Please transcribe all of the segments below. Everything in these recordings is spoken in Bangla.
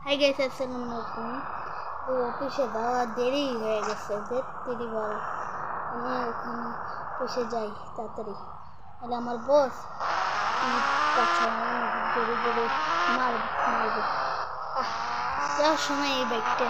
হাই গাইস, আসসালামু আলাইকুম। তো অফিসে যাওয়া দেরি হয়ে গেছে, দেরি বল আমি ওখানে অফিসে যাই তাড়াতাড়ি, তাহলে আমার বস জোরে জোরে মারবে। যাওয়ার সময় এই বাইকটা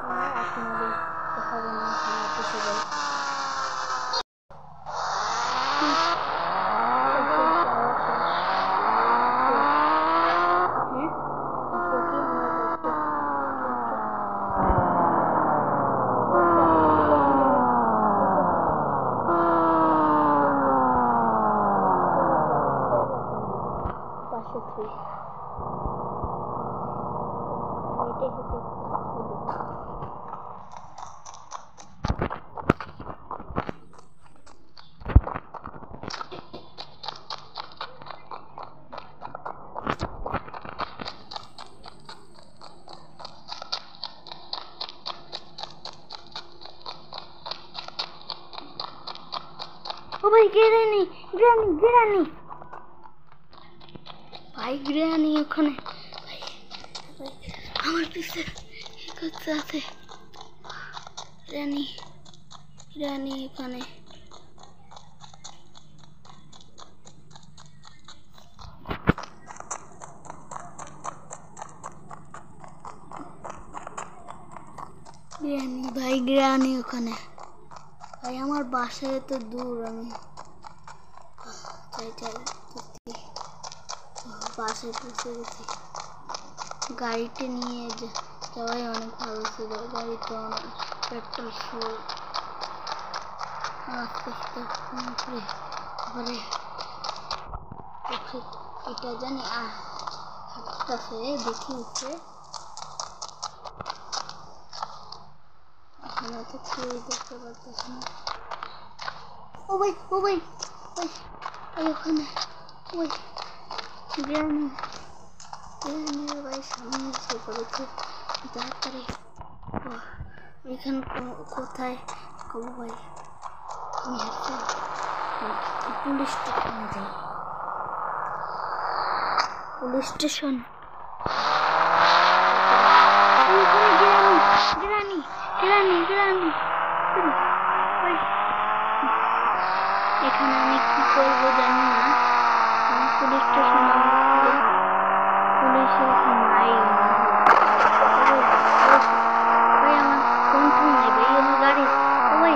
সময় আপনাদের দেখাবো না অফিসে যাই। ও ভাই, গ্রানি ভাই, গ্রানি ওখানে আমার পিছে করতে আছে। গ্রানি ওখানে গ্রানি ওখানে ভাই, আমার বাসায় তো দূর, আমি বাসায় পৌঁছে গেছি। গাড়িতে নিয়ে যাওয়াই অনেক ভালো ছিল, গাড়িতে অনেক পেট্রোল ফুল আস্তে আস্তে পরে এটা জানি হাঁটতেছে, দেখি উঠে এখানে তো কেউই দেখতে পারতেছে না। ও ভাই ওখানে গ্রানি ভাই সামনে এসে পড়েছে তাড়াতাড়ি। ওইখানে কোথায় কবু ভাই, আমি হাঁটছি পুলিশ স্টেশনে যাই। পুলিশ স্টেশন গ্রানি এখানে আমি কি করবো জানি না। পুলিশ স্টেশন পুলিশ নাই ভাই, আমার কন্ট্রোল নেই ভাই, আমার গাড়ি। ও ভাই